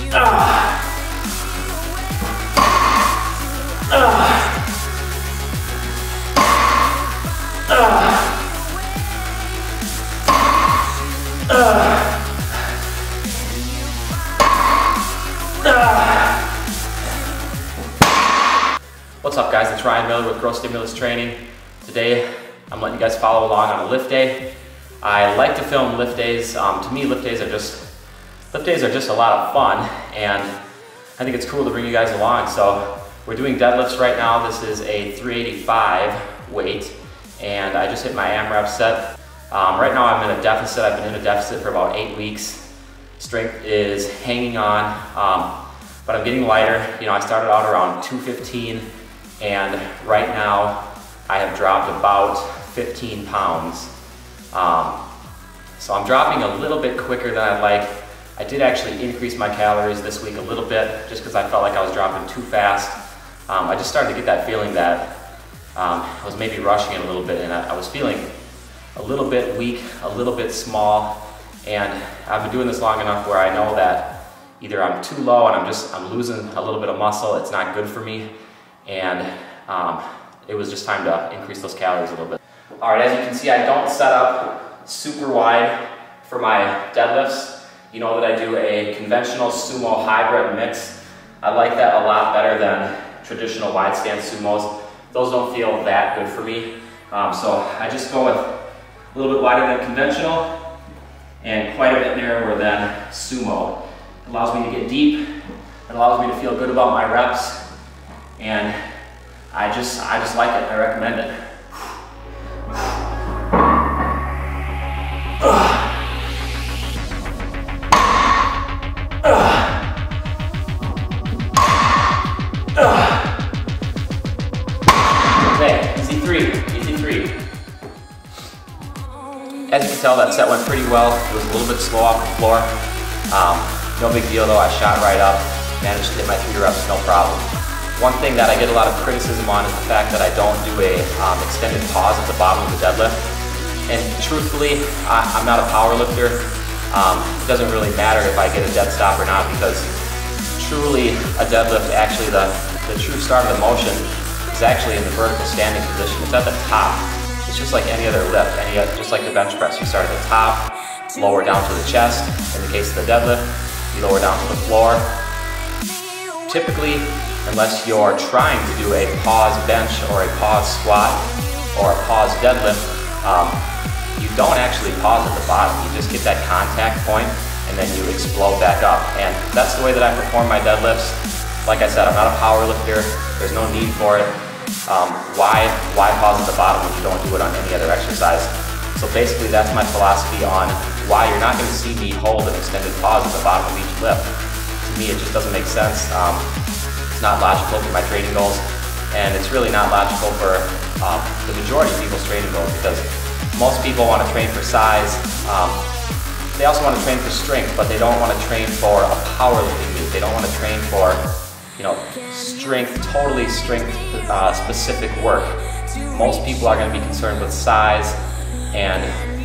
What's up guys, it's Ryan Miller with Growth Stimulus Training. Today I'm letting you guys follow along on a lift day. I like to film lift days. To me lift days are just a lot of fun, and I think it's cool to bring you guys along. So we're doing deadlifts right now. This is a 385 weight and I just hit my AMRAP set. Right now I'm in a deficit. I've been in a deficit for about 8 weeks. Strength is hanging on, but I'm getting lighter. You know, I started out around 215 and right now I have dropped about 15 pounds. So I'm dropping a little bit quicker than I'd like. I did actually increase my calories this week a little bit just because I felt like I was dropping too fast. I just started to get that feeling that I was maybe rushing it a little bit, and I was feeling a little bit weak, a little bit small, and I've been doing this long enough where I know that either I'm too low and I'm losing a little bit of muscle, it's not good for me, and it was just time to increase those calories a little bit. All right, as you can see, I don't set up super wide for my deadlifts. You know that I do a conventional sumo hybrid mix. I like that a lot better than traditional wide stance sumos. Those don't feel that good for me. So I just go with a little bit wider than conventional and quite a bit narrower than sumo. It allows me to get deep. It allows me to feel good about my reps, and I just like it. I recommend it. Okay, easy three. As you can tell, that set went pretty well. It was a little bit slow off the floor. No big deal though, I shot right up, managed to hit my 3 reps, no problem. One thing that I get a lot of criticism on is the fact that I don't do a extended pause at the bottom of the deadlift. And truthfully, I'm not a power lifter. It doesn't really matter if I get a dead stop or not, because truly a deadlift, actually the true start of the motion is actually in the vertical standing position. It's at the top. It's just like any other lift, just like the bench press. You start at the top, lower down to the chest. In the case of the deadlift, you lower down to the floor. Typically, unless you're trying to do a pause bench or a pause squat or a pause deadlift, you don't actually pause at the bottom. You just get that contact point and then you explode back up. And that's the way that I perform my deadlifts. Like I said, I'm not a power lifter. There's no need for it. Why pause at the bottom when you don't do it on any other exercise? So basically that's my philosophy on why you're not going to see me hold an extended pause at the bottom of each lift. To me, it just doesn't make sense. It's not logical for my training goals, and it's really not logical for the majority of people's training goals, because most people want to train for size. They also want to train for strength, but they don't want to train for a powerlifting meet. They don't want to train for, you know, totally strength specific work. Most people are going to be concerned with size and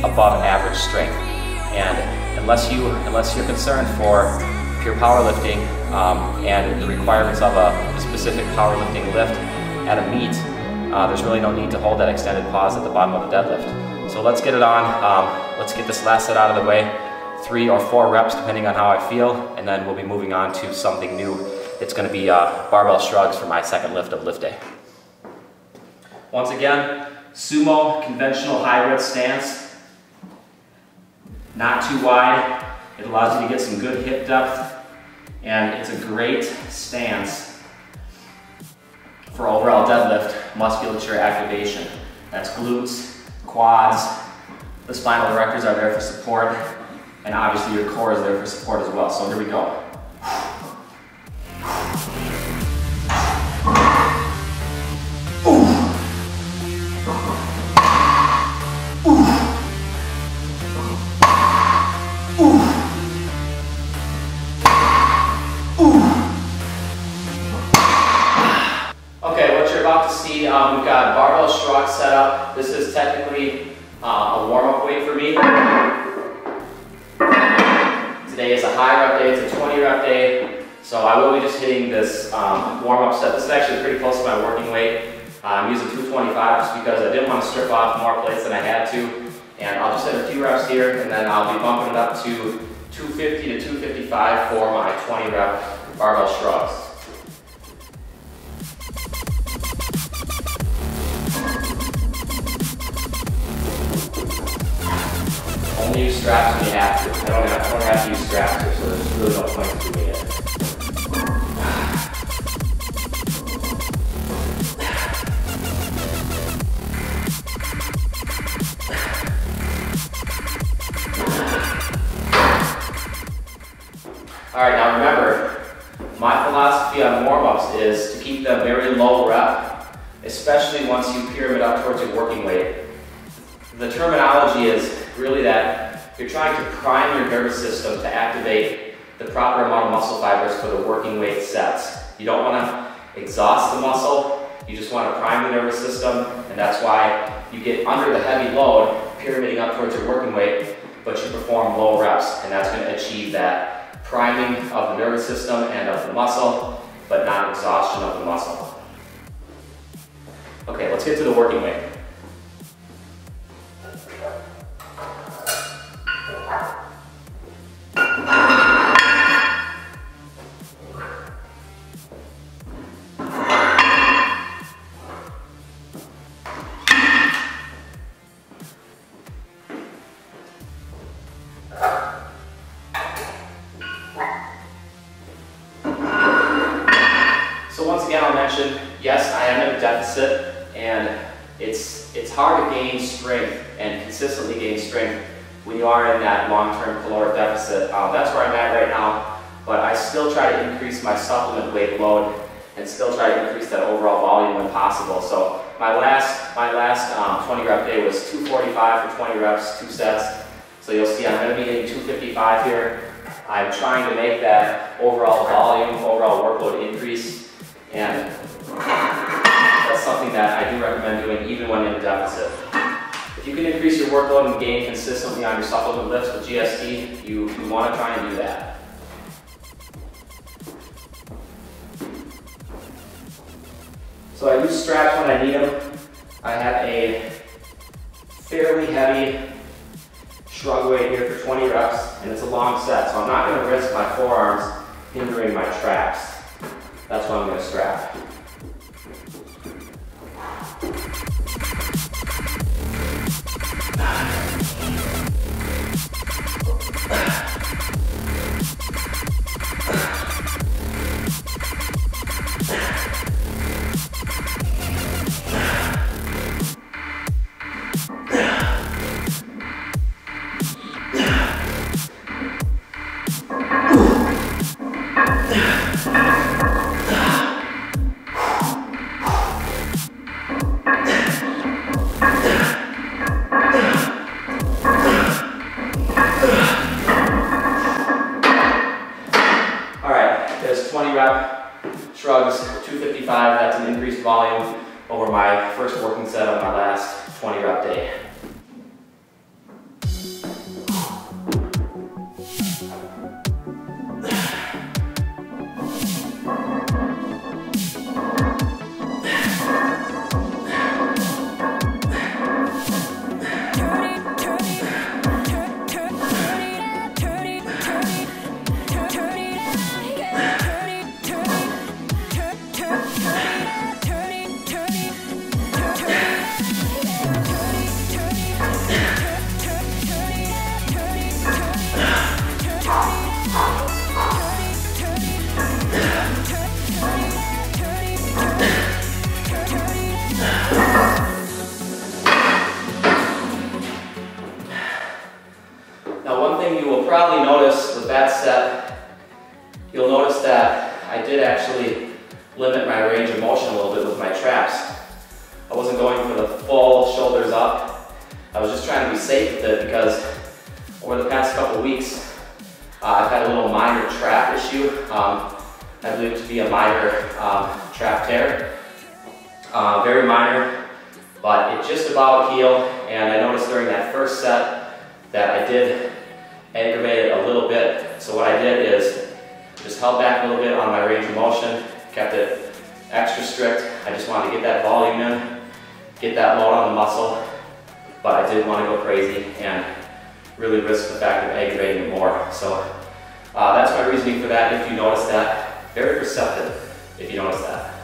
above average strength. And unless you're concerned for pure powerlifting and the requirements of a specific powerlifting lift at a meet, there's really no need to hold that extended pause at the bottom of a deadlift. So let's get it on. Let's get this last set out of the way. 3 or 4 reps depending on how I feel, and then we'll be moving on to something new. It's going to be barbell shrugs for my second lift of lift day. Once again, sumo conventional hybrid stance. Not too wide. It allows you to get some good hip depth, and it's a great stance for overall deadlift musculature activation. That's glutes, quads, the spinal erectors are there for support, and obviously your core is there for support as well. So here we go. We've got barbell shrugs set up. This is technically a warm-up weight for me. It's a Today is a high rep day, it's a 20 rep day, so I will be just hitting this warm-up set. This is actually pretty close to my working weight. I'm using 225 just because I didn't want to strip off more plates than I had to. And I'll just hit a few reps here, and then I'll be bumping it up to 250 to 255 for my 20 rep barbell shrugs. Only use straps when you have to. I don't have to use straps here, so there's really no point to doing it. Alright, now remember, my philosophy on warm-ups is to keep them very low rep, especially once you pyramid up towards your working weight. The terminology is really that you're trying to prime your nervous system to activate the proper amount of muscle fibers for the working weight sets. You don't want to exhaust the muscle, you just want to prime the nervous system, and that's why you get under the heavy load, pyramiding up towards your working weight, but you perform low reps, and that's going to achieve that priming of the nervous system and of the muscle, but not exhaustion of the muscle. Okay, let's get to the working weight. So once again, I'll mention, yes, I am in a deficit, and it's hard to gain strength and consistently gain strength when you are in that long-term caloric deficit. That's where I'm at right now, but I still try to increase my supplement weight load and still try to increase that overall volume when possible. So my last 20 rep day was 245 for 20 reps, 2 sets. So you'll see I'm going to be hitting 255 here. I'm trying to make that overall volume, overall workload increase. And that's something that I do recommend doing even when in a deficit. If you can increase your workload and gain consistently on your supplement lifts with GST, you want to try and do that. So I use straps when I need them. I have a fairly heavy shrug weight here for 20 reps, and it's a long set, so I'm not going to risk my forearms hindering my traps. That's why I'm going to strap. There's 20 rep shrugs, 255, that's an increased volume over my first working set of my last 20 rep day. Probably notice with that set, you'll notice that I did actually limit my range of motion a little bit with my traps. I wasn't going for the full shoulders up. I was just trying to be safe with it because over the past couple weeks, I've had a little minor trap issue. I believe it to be a minor trap tear. Very minor, but it just about healed, and I noticed during that first set that I did aggravate it a little bit. So what I did is just held back a little bit on my range of motion, kept it extra strict. I just wanted to get that volume in, get that load on the muscle, but I didn't want to go crazy and really risk the fact of aggravating it more. So that's my reasoning for that. If you notice that, very perceptive if you notice that.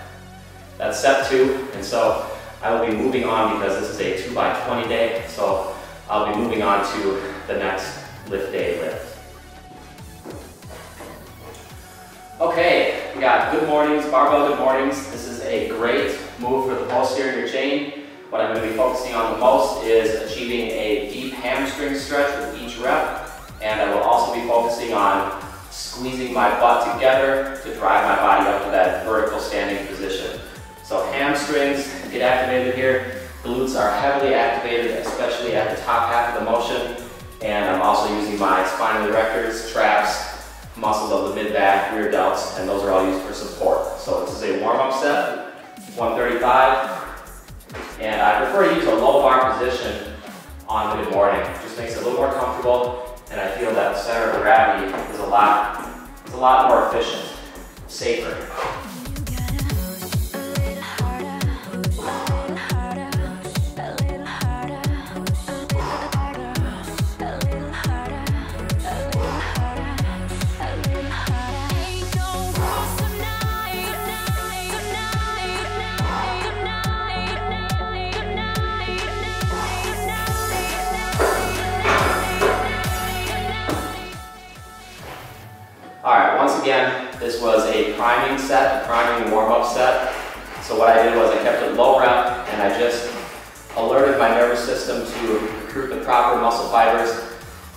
That's set 2, and so I will be moving on because this is a 2x20 day, so I'll be moving on to the next lift day lift. Okay, we got good mornings, barbell good mornings. This is a great move for the posterior chain. What I'm going to be focusing on the most is achieving a deep hamstring stretch with each rep, and I will also be focusing on squeezing my butt together to drive my body up to that vertical standing position. So hamstrings get activated here. Glutes are heavily activated, especially at the top half of the motion. And I'm also using my spinal erectors, traps, muscles of the mid-back, rear delts, and those are all used for support. So this is a warm-up set, 135. And I prefer to use a low bar position on the good morning. It just makes it a little more comfortable, and I feel that the center of gravity is a lot more efficient, safer. Alright, once again, this was a priming set, a priming warm-up set. So what I did was I kept it low rep, and I just alerted my nervous system to recruit the proper muscle fibers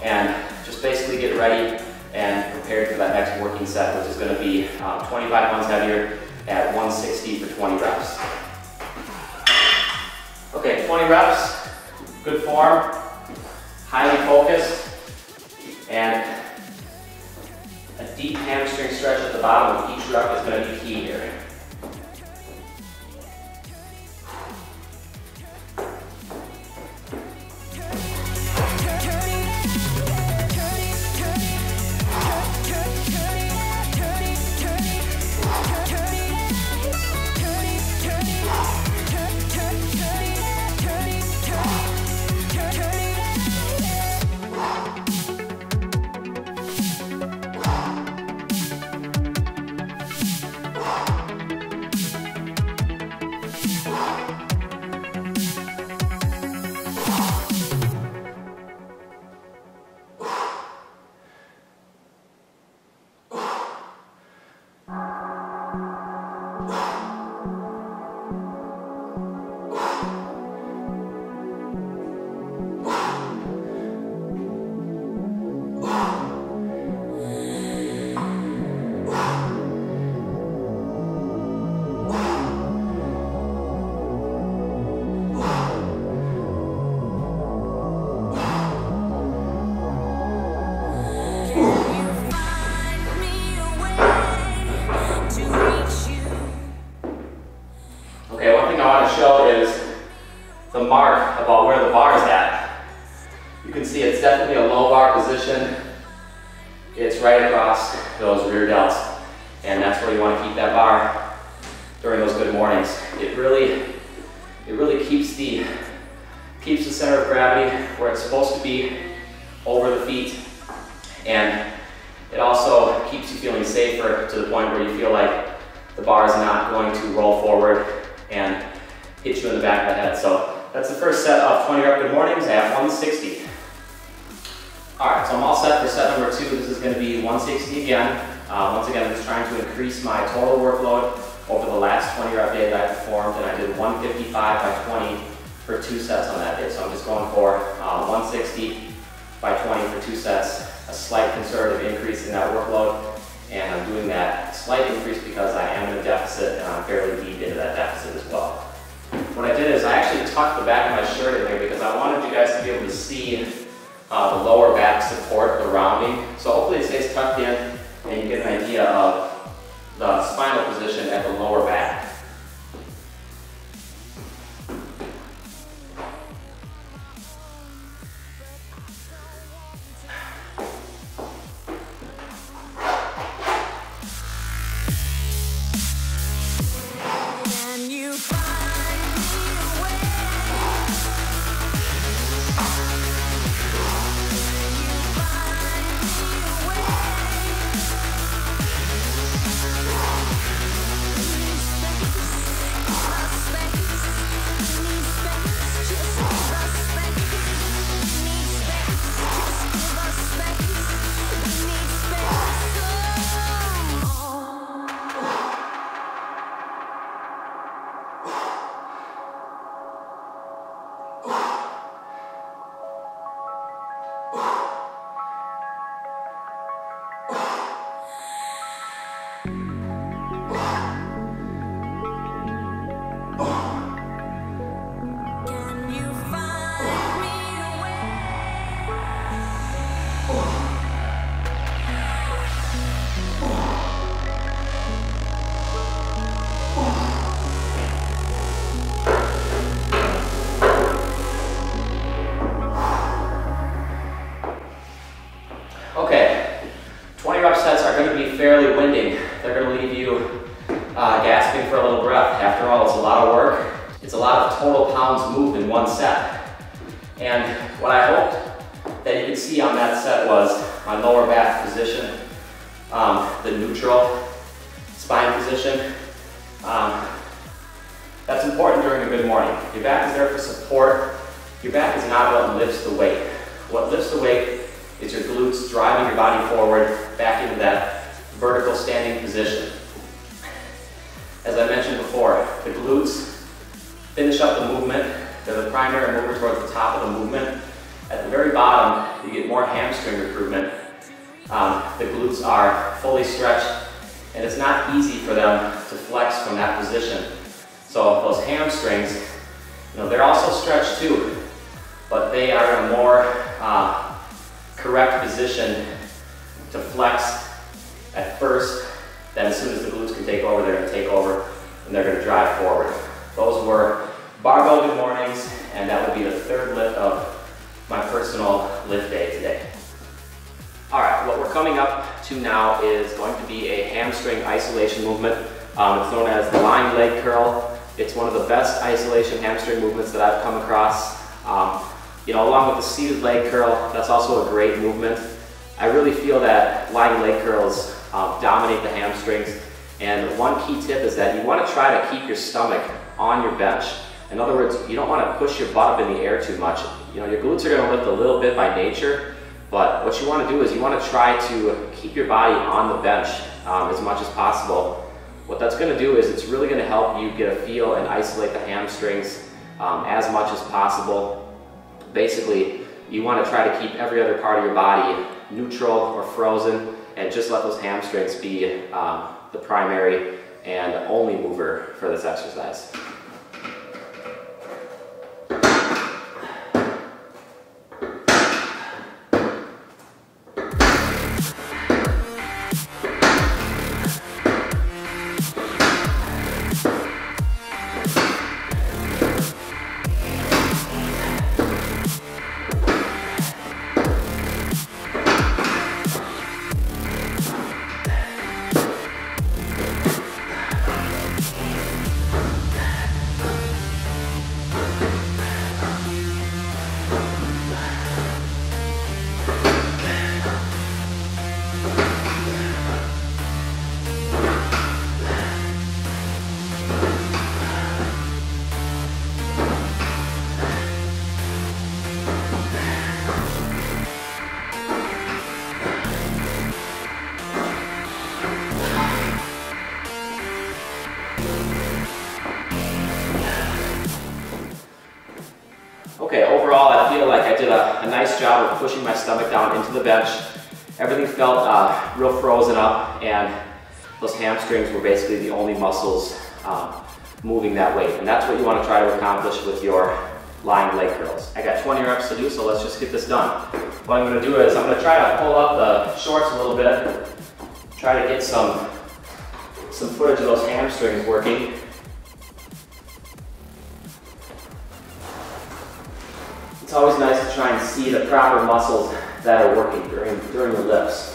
and just basically get ready and prepared for that next working set, which is going to be 25 pounds heavier at 160 for 20 reps. Okay, 20 reps, good form, highly focused, and a deep hamstring stretch at the bottom of each rep is going to be key here. Show is the mark about where the bar is at. You can see it's definitely a low bar position. It's right across those rear delts, and that's where you want to keep that bar during those good mornings. It really keeps the center of gravity where it's supposed to be, over the feet, and it also keeps you feeling safer to the point where you feel like the bar is not going to roll forward and hit you in the back of the head. So that's the first set of 20 rep good mornings at 160. All right, so I'm all set for set number 2. This is going to be 160 again. Once again, I'm just trying to increase my total workload over the last 20 rep day that I performed, and I did 155 by 20 for 2 sets on that day. So I'm just going for 160 by 20 for 2 sets, a slight conservative increase in that workload, and I'm doing that slight increase because I am in a deficit and I'm fairly deep into that deficit as well. What I did is I actually tucked the back of my shirt in there because I wanted you guys to be able to see the lower back support, the rounding. So hopefully it stays tucked in and you get an idea of the spinal position at the lower back. lifting, they're going to leave you gasping for a little breath. After all, it's a lot of work. It's a lot of total pounds moved in one set. And what I hoped that you could see on that set was my lower back position, the neutral spine position. That's important during a good morning. Your back is there for support. Your back is not what lifts the weight. What lifts the weight is your glutes driving your body forward back into that vertical standing position. As I mentioned before, the glutes finish up the movement. They're the primary mover towards the top of the movement. At the very bottom, you get more hamstring recruitment. The glutes are fully stretched, and it's not easy for them to flex from that position. So those hamstrings, they're also stretched too, but they are in a more correct position to flex at first. Then as soon as the glutes can take over, they're going to take over and they're going to drive forward. Those were barbell good mornings, and that would be the third lift of my personal lift day today. All right, what we're coming up to now is going to be a hamstring isolation movement. It's known as the lying leg curl. It's one of the best isolation hamstring movements that I've come across. Along with the seated leg curl, that's also a great movement. I really feel that lying leg curls dominate the hamstrings. And one key tip is that you want to try to keep your stomach on your bench. In other words, you don't want to push your butt up in the air too much. Your glutes are going to lift a little bit by nature, but what you want to do is you want to try to keep your body on the bench as much as possible. What that's going to do is it's really going to help you get a feel and isolate the hamstrings as much as possible. Basically, you want to try to keep every other part of your body neutral or frozen, and just let those hamstrings be the primary and only mover for this exercise. Okay, overall I feel like I did a nice job of pushing my stomach down into the bench. Everything felt real frozen up, and those hamstrings were basically the only muscles moving that weight. And that's what you want to try to accomplish with your lying leg curls. I got 20 reps to do, so let's just get this done. What I'm going to do is I'm going to try to pull up the shorts a little bit, try to get some footage of those hamstrings working. It's always nice to try and see the proper muscles that are working during the lifts.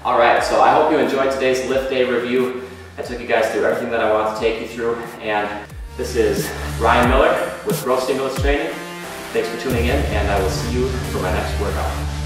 Alright, so I hope you enjoyed today's lift day review. I took you guys through everything that I want to take you through, and this is Ryan Miller with Growth Stimulus Training. Thanks for tuning in, and I will see you for my next workout.